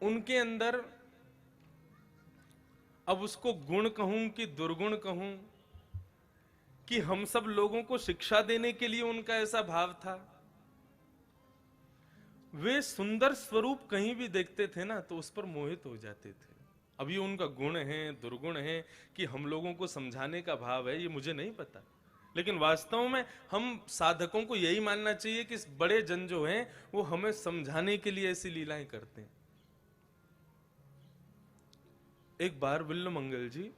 उनके अंदर, अब उसको गुण कहूं कि दुर्गुण कहूं, कि हम सब लोगों को शिक्षा देने के लिए उनका ऐसा भाव था। वे सुंदर स्वरूप कहीं भी देखते थे ना तो उस पर मोहित हो जाते थे। अब ये उनका गुण है दुर्गुण है कि हम लोगों को समझाने का भाव है, ये मुझे नहीं पता, लेकिन वास्तव में हम साधकों को यही मानना चाहिए कि इस बड़े जन जो हैं वो हमें समझाने के लिए ऐसी लीलाएं करते हैं। एक बार विल्लुमंगल जी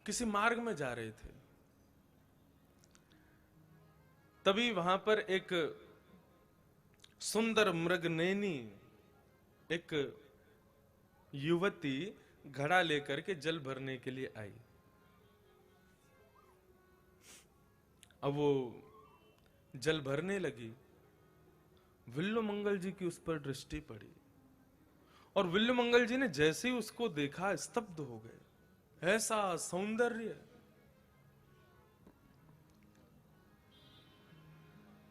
किसी मार्ग में जा रहे थे, तभी वहां पर एक सुंदर मृगनयनी एक युवती घड़ा लेकर के जल भरने के लिए आई। अब वो जल भरने लगी, विल्लुमंगल जी की उस पर दृष्टि पड़ी और विल्लुमंगल जी ने जैसे ही उसको देखा स्तब्ध हो गए। ऐसा सौंदर्य,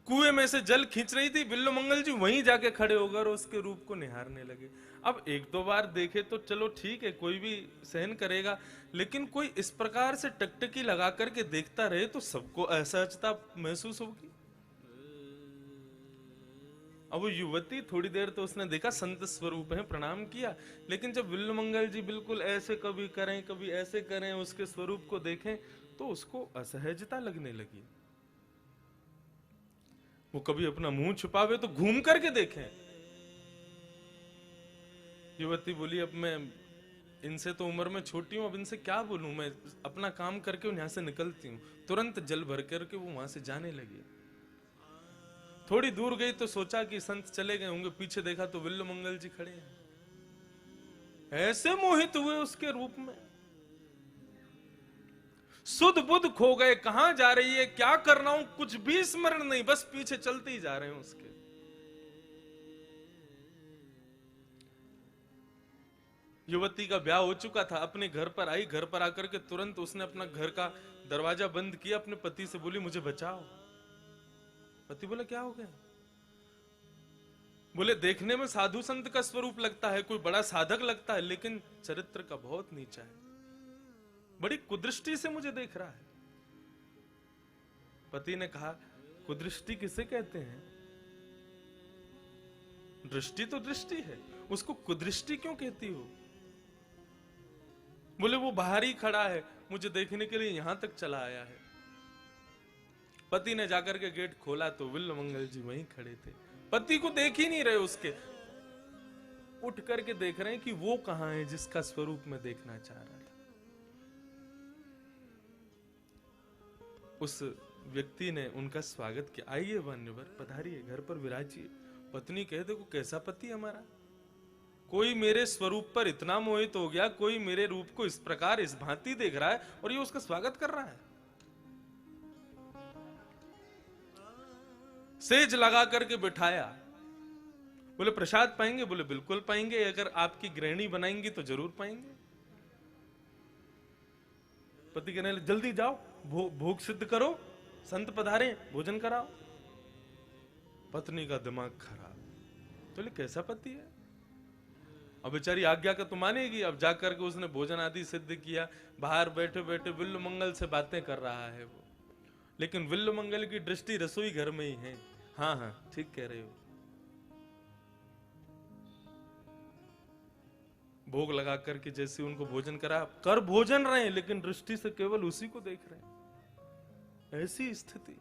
कुएं में से जल खींच रही थी, विल्लुमंगल जी वहीं जाके खड़े होकर उसके रूप को निहारने लगे। अब एक दो बार देखे तो चलो ठीक है, कोई भी सहन करेगा, लेकिन कोई इस प्रकार से टकटकी लगा करके देखता रहे तो सबको असहजता महसूस होगी। अब वो युवती थोड़ी देर तो उसने देखा संत स्वरूप है, प्रणाम किया, लेकिन जब विल्लुमंगल जी बिल्कुल ऐसे कभी करें कभी ऐसे करें उसके स्वरूप को देखें तो उसको असहजता लगने लगी। वो कभी अपना मुंह छुपावे तो घूम करके देखें। युवती बोली अब मैं इनसे तो उम्र में छोटी हूं, अब इनसे क्या बोलूं, मैं अपना काम करके यहां से निकलती हूं। तुरंत जल भर करके वो वहां से जाने लगी। थोड़ी दूर गई तो सोचा कि संत चले गए होंगे, पीछे देखा तो विल्लुमंगल जी खड़े हैं। ऐसे मोहित हुए उसके रूप में, सुध बुध खो गए, कहां जा रही है क्या करना हूं कुछ भी स्मरण नहीं, बस पीछे चलते ही जा रहे हैं उसके। युवती का ब्याह हो चुका था, अपने घर पर आई, घर पर आकर के तुरंत उसने अपना घर का दरवाजा बंद किया, अपने पति से बोली मुझे बचाओ। पति बोला क्या हो गया? बोले देखने में साधु संत का स्वरूप लगता है, कोई बड़ा साधक लगता है, लेकिन चरित्र का बहुत नीचा है, बड़ी कुदृष्टि से मुझे देख रहा है। पति ने कहा कुदृष्टि किसे कहते हैं? दृष्टि तो दृष्टि है, उसको कुदृष्टि क्यों कहती हो? बोले वो बाहर ही खड़ा है, मुझे देखने के लिए यहां तक चला आया है। पति ने जाकर के गेट खोला तो विल्लुमंगल जी वहीं खड़े थे। पति को देख ही नहीं रहे, उसके उठ करके देख रहे हैं कि वो कहां है जिसका स्वरूप मैं देखना चाह रहा था। उस व्यक्ति ने उनका स्वागत किया, आइए वन्यवर पधारिए, घर पर विराजिए। पत्नी कहे देखो कैसा पति हमारा, कोई मेरे स्वरूप पर इतना मोहित हो गया, कोई मेरे रूप को इस प्रकार इस भांति देख रहा है और ये उसका स्वागत कर रहा है। सेज लगा करके बिठाया, बोले प्रसाद पाएंगे? बोले बिल्कुल पाएंगे, अगर आपकी गृहिणी बनाएंगी तो जरूर पाएंगे। पति कहने लगे जल्दी जाओ, भोग सिद्ध करो, संत पधारे, भोजन कराओ। पत्नी का दिमाग खराब, तो बोले कैसा पति है, अब बेचारी आज्ञा का तो मानेगी। अब जाकर के उसने भोजन आदि सिद्ध किया, बाहर बैठे बैठे विल्लुमंगल से बातें कर रहा है वो, लेकिन विल्लुमंगल की दृष्टि रसोई घर में ही है। हाँ हाँ ठीक कह रहे हो। भोग लगा करके जैसे उनको भोजन करा, कर भोजन रहे हैं लेकिन दृष्टि से केवल उसी को देख रहे हैं, ऐसी स्थिति।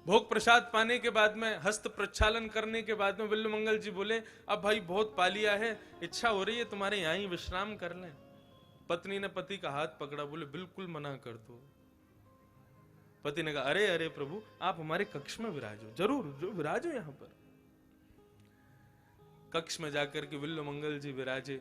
भोग प्रसाद पाने के बाद में, हस्त प्रक्षालन करने के बाद में विल्लुमंगल जी बोले अब भाई बहुत पा लिया है, इच्छा हो रही है तुम्हारे यहां ही विश्राम कर लें। पत्नी ने पति का हाथ पकड़ा, बोले बिल्कुल मना कर दो। पति ने कहा अरे अरे प्रभु आप हमारे कक्ष में विराजो, जरूर जो विराजो यहां पर। कक्ष में जाकर के विल्लुमंगल जी विराजे।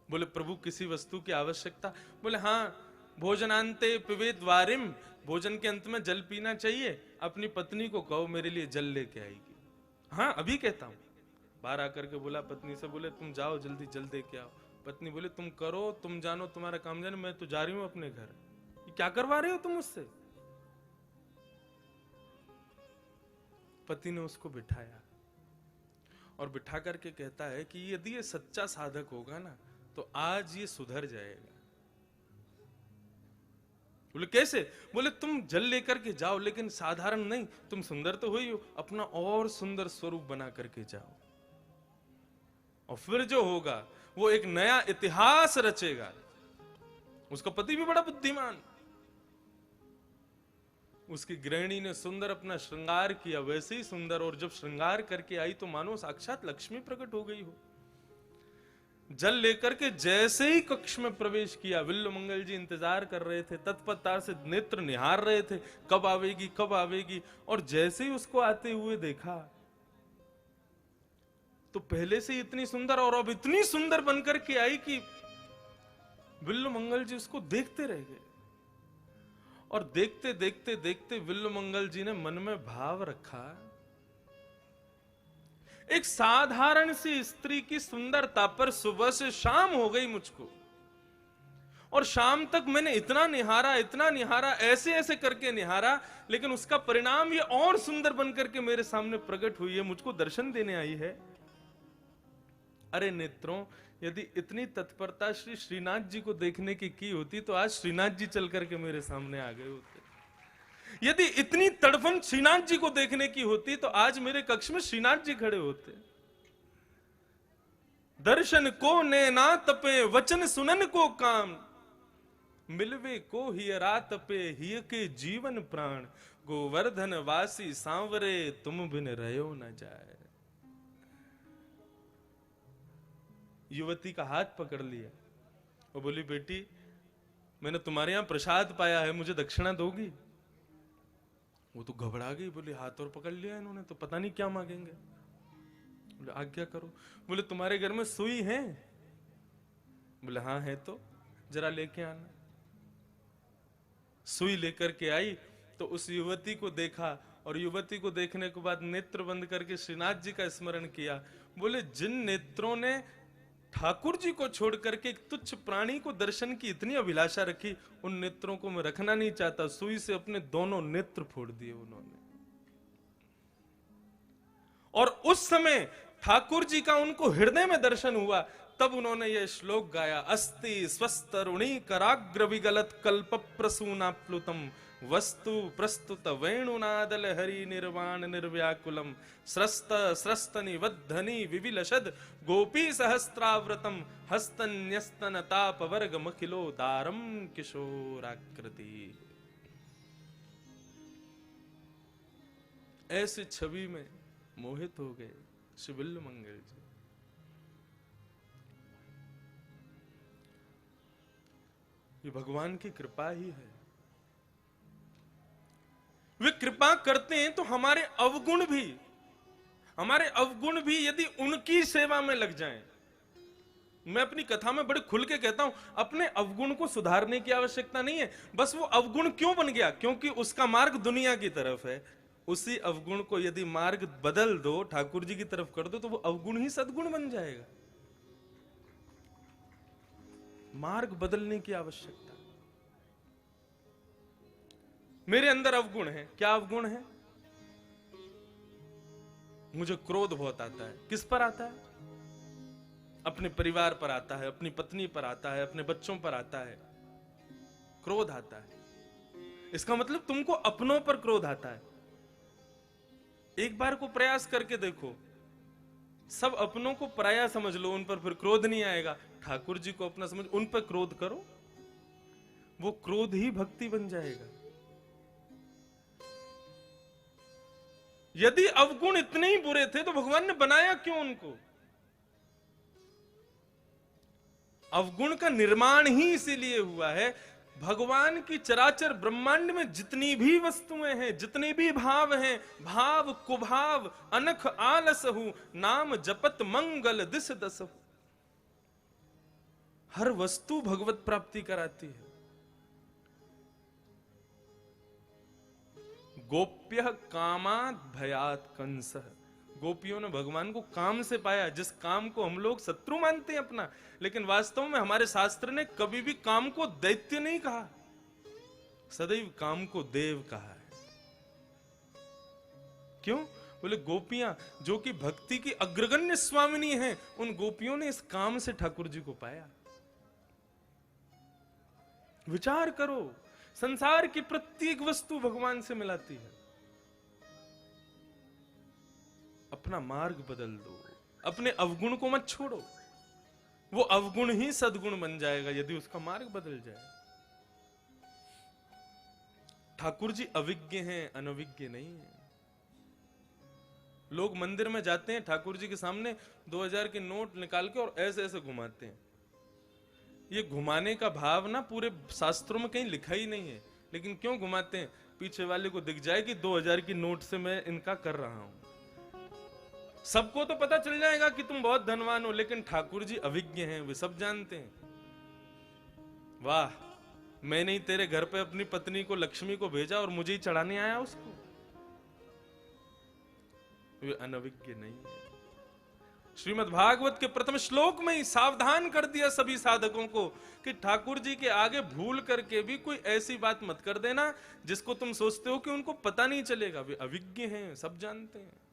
बोले प्रभु किसी वस्तु की आवश्यकता? बोले हाँ, भोजनांते पिबेत वारिम, भोजन के अंत में जल पीना चाहिए, अपनी पत्नी को कहो मेरे लिए जल लेके आएगी। हाँ अभी कहता हूं। बाहर आकर के बोला पत्नी से, बोले तुम जाओ जल्दी जल दे के आओ। पत्नी बोले तुम करो, तुम जानो, तुम्हारा काम जाने, मैं तो जा रही हूं अपने घर। क्या करवा रहे हो तुम मुझसे? पति ने उसको बिठाया, और बिठा करके कहता है कि यदि ये सच्चा साधक होगा ना तो आज ये सुधर जाएगा। बोले कैसे? बोले तुम जल लेकर के जाओ, लेकिन साधारण नहीं, तुम सुंदर तो हो ही हो, अपना और सुंदर स्वरूप बना करके जाओ, और फिर जो होगा वो एक नया इतिहास रचेगा। उसका पति भी बड़ा बुद्धिमान, उसकी गृहिणी ने सुंदर अपना श्रृंगार किया, वैसे ही सुंदर, और जब श्रृंगार करके आई तो मानो साक्षात लक्ष्मी प्रकट हो गई हो। जल लेकर के जैसे ही कक्ष में प्रवेश किया, विल्वमंगल जी इंतजार कर रहे थे, तत्परता से नेत्र निहार रहे थे, कब आवेगी कब आवेगी। और जैसे ही उसको आते हुए देखा तो पहले से इतनी सुंदर और अब इतनी सुंदर बनकर के आई कि विल्वमंगल जी उसको देखते रह गए। और देखते देखते देखते विल्वमंगल जी ने मन में भाव रखा, एक साधारण सी स्त्री की सुंदरता पर सुबह से शाम हो गई मुझको, और शाम तक मैंने इतना निहारा, ऐसे ऐसे करके निहारा, लेकिन उसका परिणाम ये और सुंदर बनकर के मेरे सामने प्रकट हुई है, मुझको दर्शन देने आई है। अरे नेत्रों, यदि इतनी तत्परता श्री श्रीनाथ जी को देखने की होती तो आज श्रीनाथ जी चल करके मेरे सामने आ गए होते। यदि इतनी तड़फन श्रीनाथ जी को देखने की होती तो आज मेरे कक्ष में श्रीनाथ जी खड़े होते। दर्शन को नैना तपे, वचन सुनन को काम, मिलवे को हिय रात पे, हिय के जीवन प्राण, गोवर्धन वासी सांवरे, तुम बिन रहो न जाए। युवती का हाथ पकड़ लिया और बोली, बेटी मैंने तुम्हारे यहां प्रसाद पाया है, मुझे दक्षिणा दोगी? वो तो घबरा गई, बोली हाथ और पकड़ लिया इन्होंने तो पता नहीं क्या मांगेंगे। बोले आज्ञा करो। बोले तुम्हारे घर में सुई है? बोले हाँ है, तो जरा लेके आना। सुई लेकर के आई तो उस युवती को देखा, और युवती को देखने के बाद नेत्र बंद करके श्रीनाथ जी का स्मरण किया। बोले जिन नेत्रों ने ठाकुर जी को छोड़ करके एक तुच्छ प्राणी को दर्शन की इतनी अभिलाषा रखी, उन नेत्रों को मैं रखना नहीं चाहता। सुई से अपने दोनों नेत्र फोड़ दिए उन्होंने। और उस समय ठाकुर जी का उनको हृदय में दर्शन हुआ, तब उन्होंने यह श्लोक गाया, अस्ति स्वस्तरुणी कराग्र विगलत कल्प प्रसूना प्लुतम, वस्तु प्रस्तुत वेणुनादल हरि निर्वाण निर्व्याकुलम, स्रस्त स्रस्त निवद्धनि विविलशद गोपी सहस्त्राव्रतम, हस्तन्यस्तन ताप वर्ग मखिलो दारम किशोराकृति। ऐसी छवि में मोहित हो गए श्री विल्वमंगल जी। ये भगवान की कृपा ही है। वे कृपा करते हैं तो हमारे अवगुण भी यदि उनकी सेवा में लग जाएं। मैं अपनी कथा में बड़े खुल के कहता हूं, अपने अवगुण को सुधारने की आवश्यकता नहीं है, बस वो अवगुण क्यों बन गया, क्योंकि उसका मार्ग दुनिया की तरफ है। उसी अवगुण को यदि मार्ग बदल दो, ठाकुर जी की तरफ कर दो, तो वो अवगुण ही सद्गुण बन जाएगा। मार्ग बदलने की आवश्यकता। मेरे अंदर अवगुण है, क्या अवगुण है? मुझे क्रोध बहुत आता है। किस पर आता है? अपने परिवार पर आता है, अपनी पत्नी पर आता है, अपने बच्चों पर आता है, क्रोध आता है। इसका मतलब तुमको अपनों पर क्रोध आता है। एक बार को प्रयास करके देखो, सब अपनों को पराया समझ लो, उन पर फिर क्रोध नहीं आएगा। ठाकुर जी को अपना समझ, उन पर क्रोध करो, वो क्रोध ही भक्ति बन जाएगा। यदि अवगुण इतने ही बुरे थे तो भगवान ने बनाया क्यों उनको? अवगुण का निर्माण ही इसीलिए हुआ है। भगवान की चराचर ब्रह्मांड में जितनी भी वस्तुएं हैं, जितने भी भाव हैं, भाव कुभाव अनख आलस हूं, नाम जपत मंगल दिस दस। हर वस्तु भगवत प्राप्ति कराती है। गोप्य कामात भयात कंस, गोपियों ने भगवान को काम से पाया, जिस काम को हम लोग शत्रु मानते हैं अपना, लेकिन वास्तव में हमारे शास्त्र ने कभी भी काम को दैत्य नहीं कहा, सदैव काम को देव कहा है। क्यों? बोले गोपियां जो कि भक्ति की अग्रगण्य स्वामिनी हैं, उन गोपियों ने इस काम से ठाकुर जी को पाया। विचार करो, संसार की प्रत्येक वस्तु भगवान से मिलाती है। अपना मार्ग बदल दो, अपने अवगुण को मत छोड़ो। वो अवगुण ही सद्गुण बन जाएगा यदि उसका मार्ग बदल जाए। ठाकुर जी अविज्ञ हैं, अनविज्ञ नहीं है। लोग मंदिर में जाते हैं, ठाकुर जी के सामने 2000 के नोट निकाल के और ऐसे ऐसे घुमाते हैं। ये घुमाने का भाव ना पूरे शास्त्रों में कहीं लिखा ही नहीं है, लेकिन क्यों घुमाते हैं? पीछे वाले को दिख जाए कि 2000 की नोट से मैं इनका कर रहा हूं। सबको तो पता चल जाएगा कि तुम बहुत धनवान हो, लेकिन ठाकुर जी अविज्ञ हैं, वे सब जानते हैं। वाह, मैंने ही तेरे घर पे अपनी पत्नी को, लक्ष्मी को भेजा और मुझे ही चढ़ाने आया उसको। वे अनविज्ञ नहीं है। श्रीमद् भागवत के प्रथम श्लोक में ही सावधान कर दिया सभी साधकों को कि ठाकुर जी के आगे भूल करके भी कोई ऐसी बात मत कर देना जिसको तुम सोचते हो कि उनको पता नहीं चलेगा। वे अविज्ञ हैं, सब जानते हैं।